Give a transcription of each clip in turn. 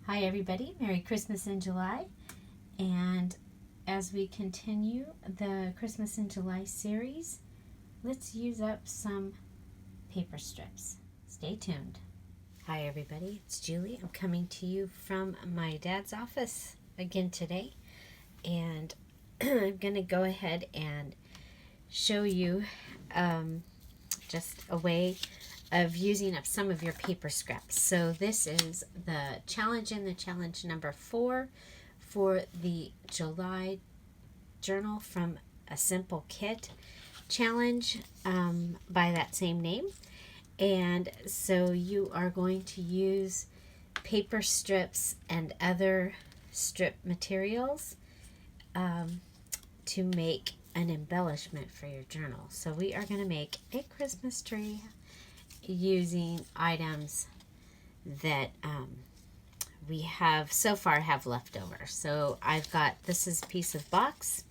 Hi everybody, Merry Christmas in July, and as we continue the Christmas in July series, let's use up some paper strips. Stay tuned. Hi everybody, it's Julie. I'm coming to you from my dad's office again today, and I'm going to go ahead and show you just a way of using up some of your paper scraps. So this is the challenge number 4 for the July journal from a Simple Kit challenge by that same name. And so you are going to use paper strips and other strip materials to make an embellishment for your journal. So we are going to make a Christmas tree using items that we have so far have left over. So I've got, this is a piece of box.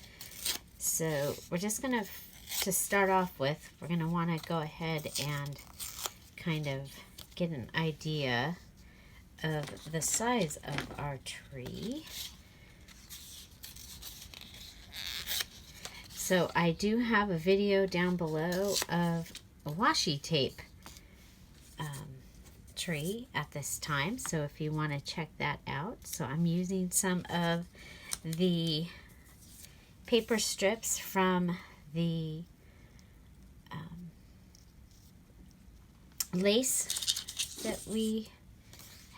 So we're just going to start off with, we're going to want to go ahead and kind of get an idea of the size of our tree. So I do have a video down below of a washi tape tree at this time, so if you want to check that out. So I'm using some of the paper strips from the lace that we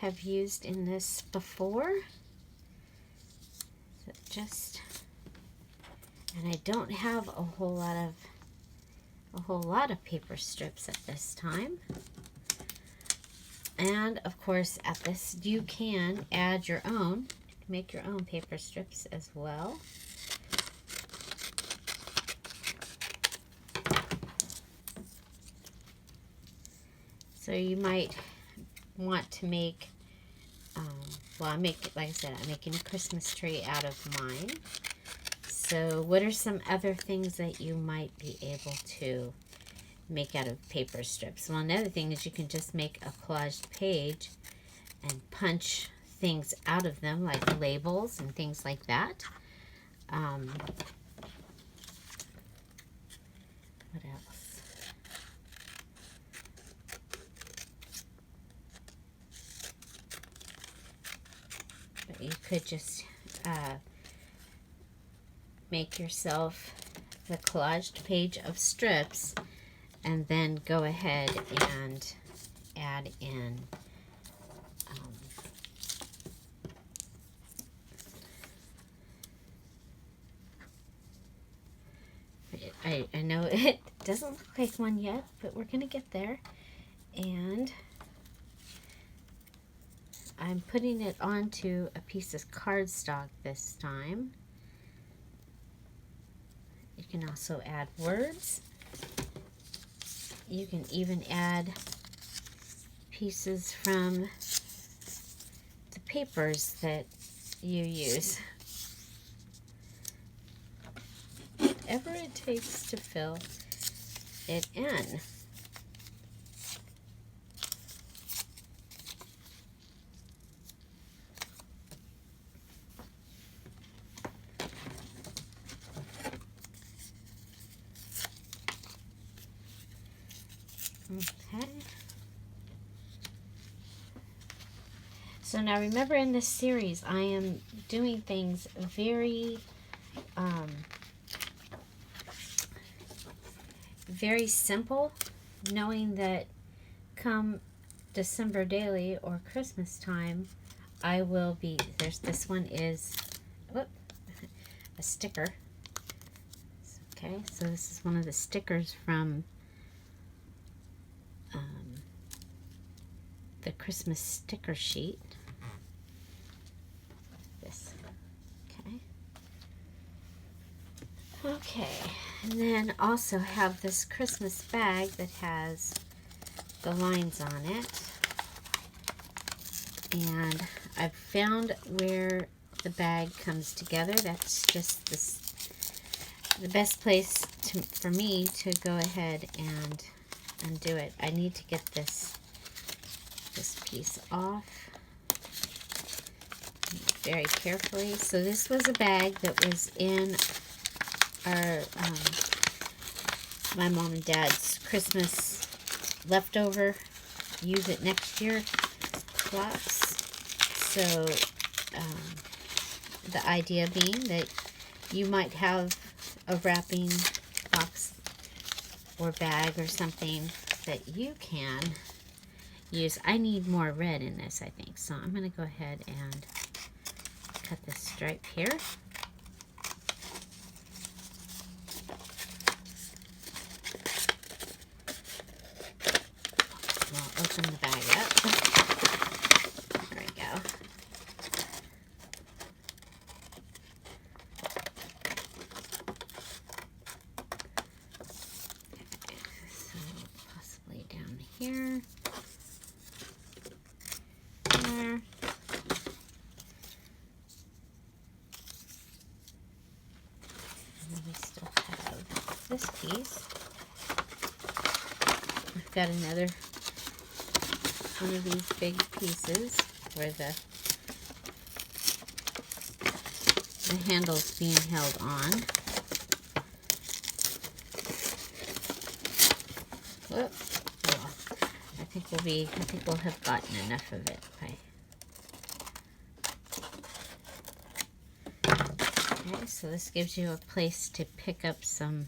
have used in this before. So just, and I don't have a whole lot of paper strips at this time. And of course, at this you can add your own, make your own paper strips as well. So you might want to make, well, like I said, I'm making a Christmas tree out of mine. So what are some other things that you might be able to make out of paper strips? Well, another thing is you can just make a collaged page and punch things out of them, like labels and things like that. What else? But you could just make yourself the collaged page of strips and then go ahead and add in I know it doesn't look like one yet, but we're gonna get there. And I'm putting it onto a piece of cardstock this time. You can also add words. You can even add pieces from the papers that you use. Whatever it takes to fill it in. Okay. So now remember, in this series I am doing things very very simple, knowing that come December daily or Christmas time I will be, this one is a sticker. Okay, so this is one of the stickers from the Christmas sticker sheet. This. Okay, and then also have this Christmas bag that has the lines on it. And I've found where the bag comes together. That's just the best place for me to go ahead and do it. I need to get this piece off. very carefully. So this was a bag that was in our my mom and dad's Christmas leftover use it next year box. So the idea being that you might have a wrapping box or bag or something that you can use. I need more red in this, I think, so I'm going to go ahead and cut this stripe here. We'll open the bag up. There we go. Okay, so possibly down here. There. And then we still have this piece. I've got another one of these big pieces where the handle's being held on. Whoop. Well, I think we'll have gotten enough of it. Okay, so this gives you a place to pick up some.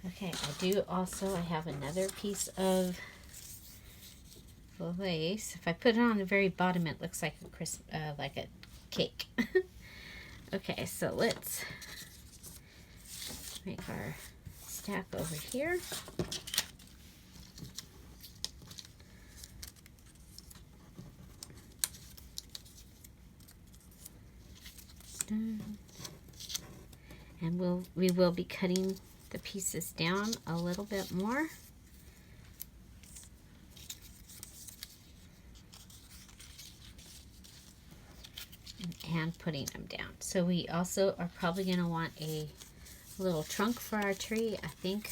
Okay, I have another piece of lace. If I put it on the very bottom, it looks like a cake. Okay, so let's make our stack over here. And we will be cutting the pieces down a little bit more. And putting them down. So we also are probably going to want a little trunk for our tree, I think.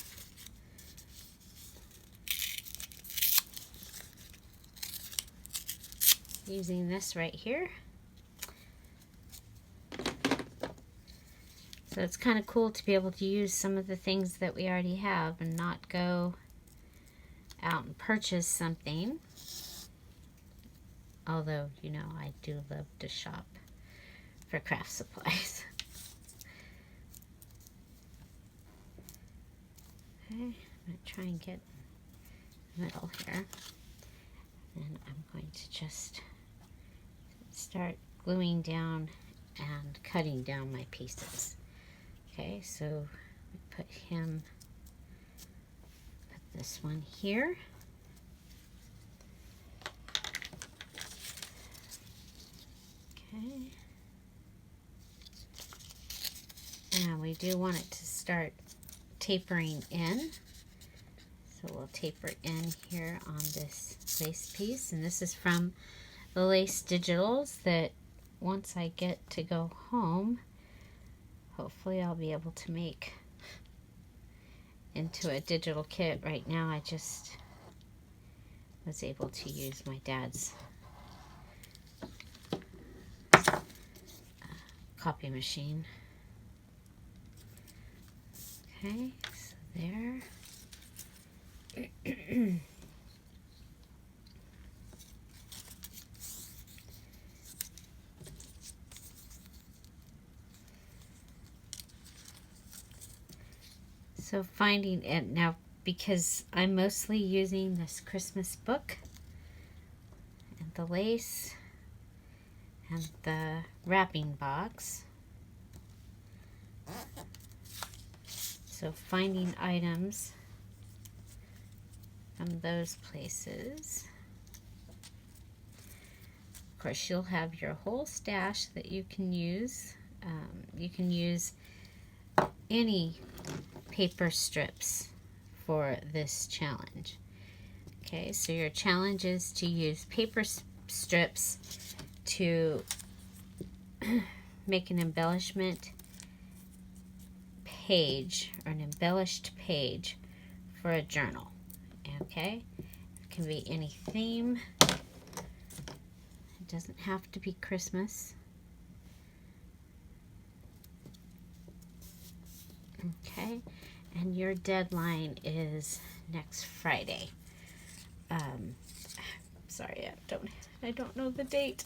Using this right here. So it's kind of cool to be able to use some of the things that we already have and not go out and purchase something. Although, you know, I do love to shop for craft supplies. Okay, I'm going to try and get the middle here. And I'm going to just start gluing down and cutting down my pieces. Okay, so we put this one here. Okay. And we do want it to start tapering in. So we'll taper in here on this lace piece. And this is from the Lace Digitals that once I get to go home, hopefully I'll be able to make into a digital kit. Right now I just was able to use my dad's copy machine. Okay, so there. So finding it now, because I'm mostly using this Christmas book and the lace and the wrapping box. So finding items from those places. Of course, you'll have your whole stash that you can use. You can use any paper strips for this challenge. Okay, so your challenge is to use paper strips to make an embellishment page or an embellished page for a journal. Okay, it can be any theme doesn't have to be Christmas. Okay, and your deadline is next Friday. Sorry, I don't know the date.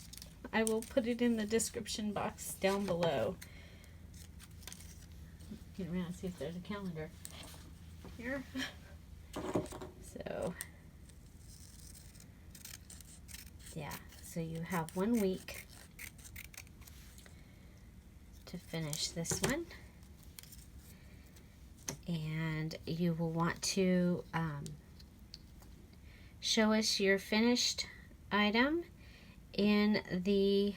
I will put it in the description box down below. Get around and see if there's a calendar here. So, yeah, so you have 1 week to finish this one. And you will want to show us your finished item in the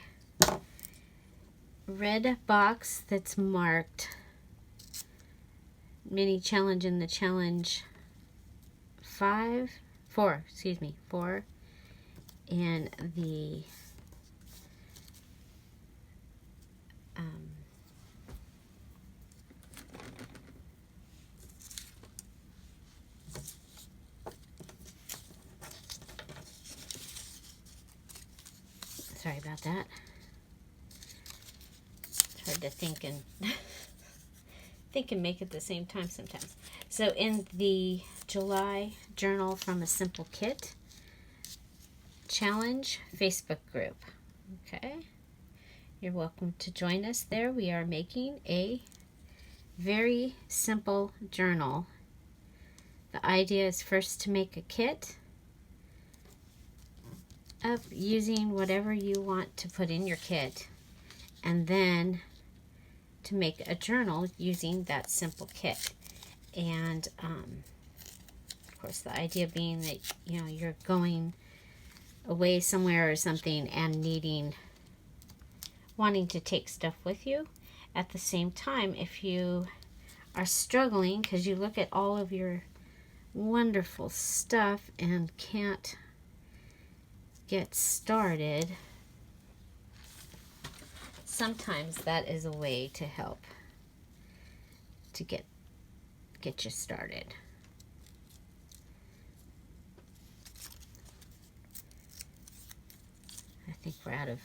red box that's marked mini challenge in the challenge 4 and the sorry about that. It's hard to think and make at the same time sometimes. So in the July Journal from a Simple Kit Challenge Facebook group. Okay. You're welcome to join us there. We are making a very simple journal. The idea is first to make a kit of using whatever you want to put in your kit, and then to make a journal using that simple kit. And of course the idea being that you're going away somewhere or something and wanting to take stuff with you. At the same time, if you are struggling because you look at all of your wonderful stuff and can't get started, sometimes that is a way to help to get you started. I think we're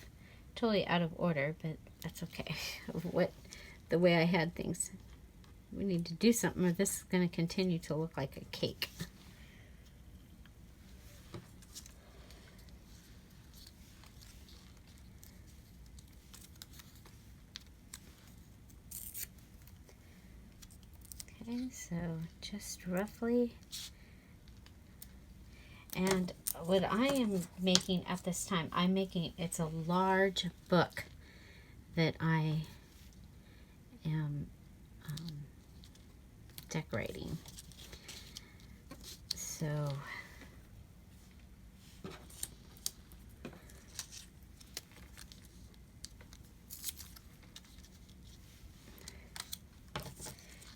totally out of order, but that's okay. The way I had things. We need to do something or this is going to continue to look like a cake. Okay, so just roughly. And what I am making at this time, it's a large book that I am decorating. So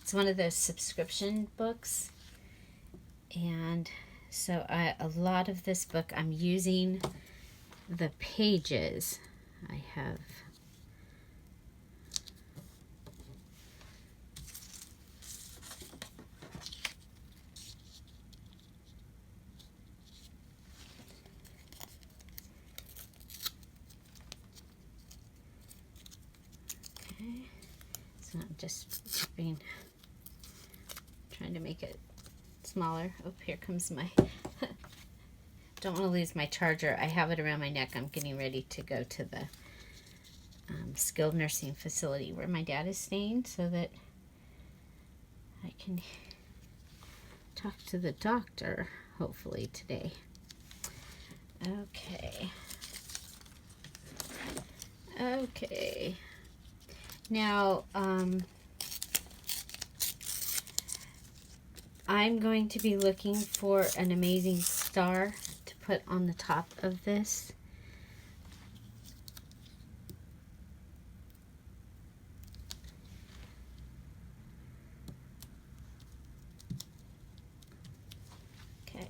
it's one of those subscription books, and so a lot of this book I'm using the pages. I have so I'm just trying to make it smaller. Oh, here comes my don't want to lose my charger. I have it around my neck. I'm getting ready to go to the skilled nursing facility where my dad is staying so that I can talk to the doctor hopefully today. Okay. Now, I'm going to be looking for an amazing star to put on the top of this. Okay,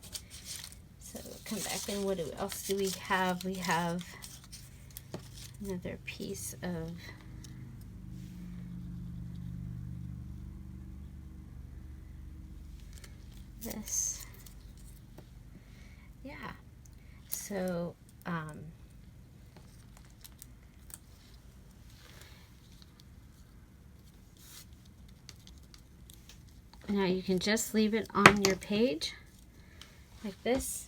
so we'll come back and what else do we have? We have another piece of this. Yeah, so Now you can just leave it on your page like this.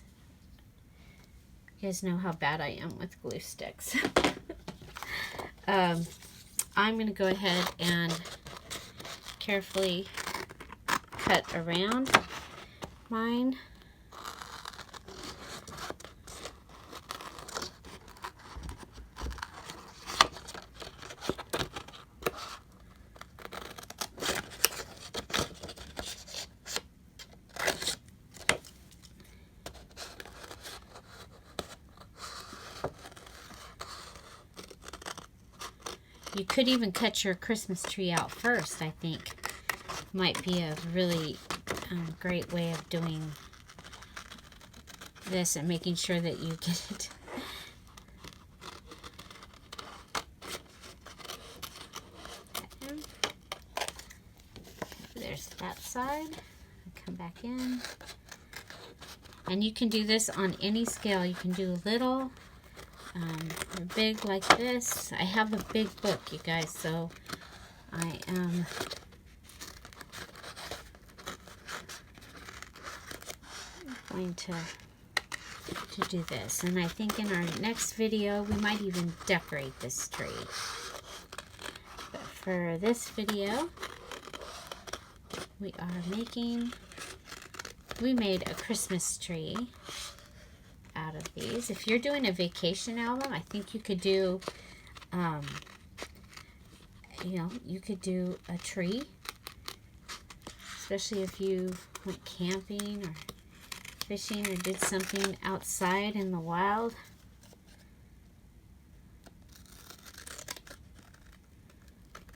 You guys know how bad I am with glue sticks. I'm going to go ahead and carefully cut around mine. You could even cut your Christmas tree out first, I think. Might be a really great way of doing this and making sure that you get it. There's that side. Come back in. And you can do this on any scale. You can do little, or big like this. I have a big book, you guys, so I am going to do this. And I think in our next video we might even decorate this tree. But for this video, we made a Christmas tree out of these. If you're doing a vacation album, I think you could do, you could do a tree, especially if you went camping or fishing or did something outside in the wild.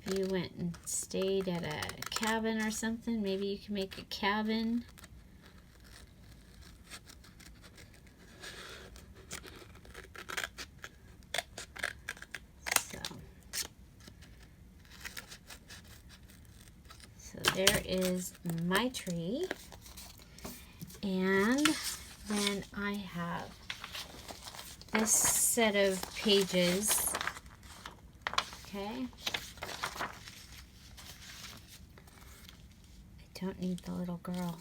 If you went and stayed at a cabin or something, maybe you can make a cabin. So there is my tree. And then I have this set of pages. Okay. I don't need the little girl.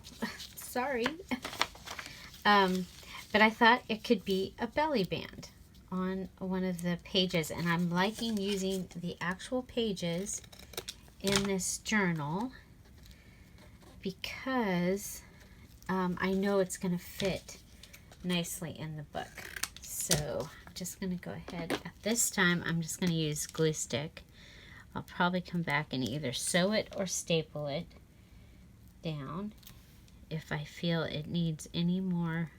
Sorry. But I thought it could be a belly band on one of the pages. And I'm liking using the actual pages in this journal because I know it's going to fit nicely in the book. So I'm just going to go ahead. At this time, I'm just going to use glue stick. I'll probably come back and either sew it or staple it down if I feel it needs any more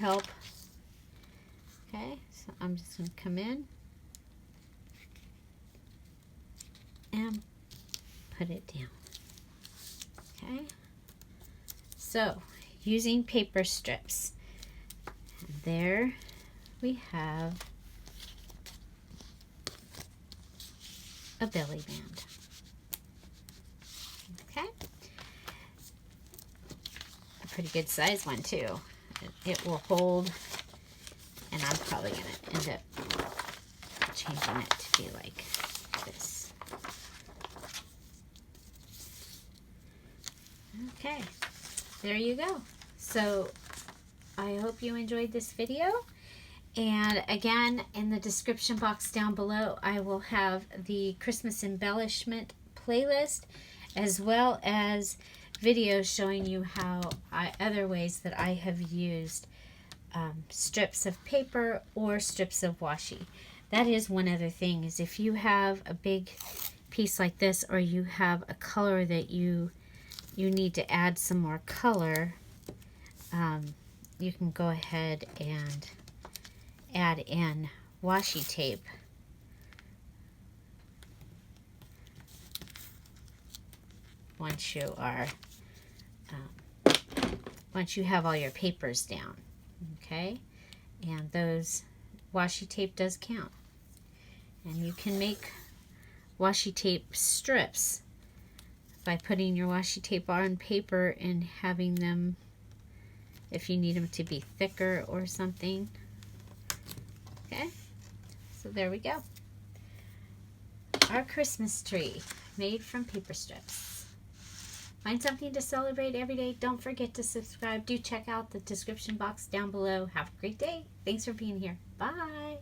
help. Okay, so I'm just going to come in and put it down. Okay, so using paper strips, there we have a belly band. Okay, a pretty good size one too. It will hold, and I'm probably going to end up changing it to be like this. Okay, there you go. So I hope you enjoyed this video. And again, in the description box down below, I will have the Christmas embellishment playlist, as well as videos showing you how other ways that I have used strips of paper or strips of washi. That is one other thing, is if you have a big piece like this, or you have a color that you need to add some more color, you can go ahead and add in washi tape. Once you have all your papers down, okay? And those washi tape does count. And you can make washi tape strips by putting your washi tape on paper and having them, if you need them to be thicker or something. Okay, so there we go. Our Christmas tree. made from paper strips. Find something to celebrate every day. Don't forget to subscribe. Do check out the description box down below. Have a great day. Thanks for being here. Bye.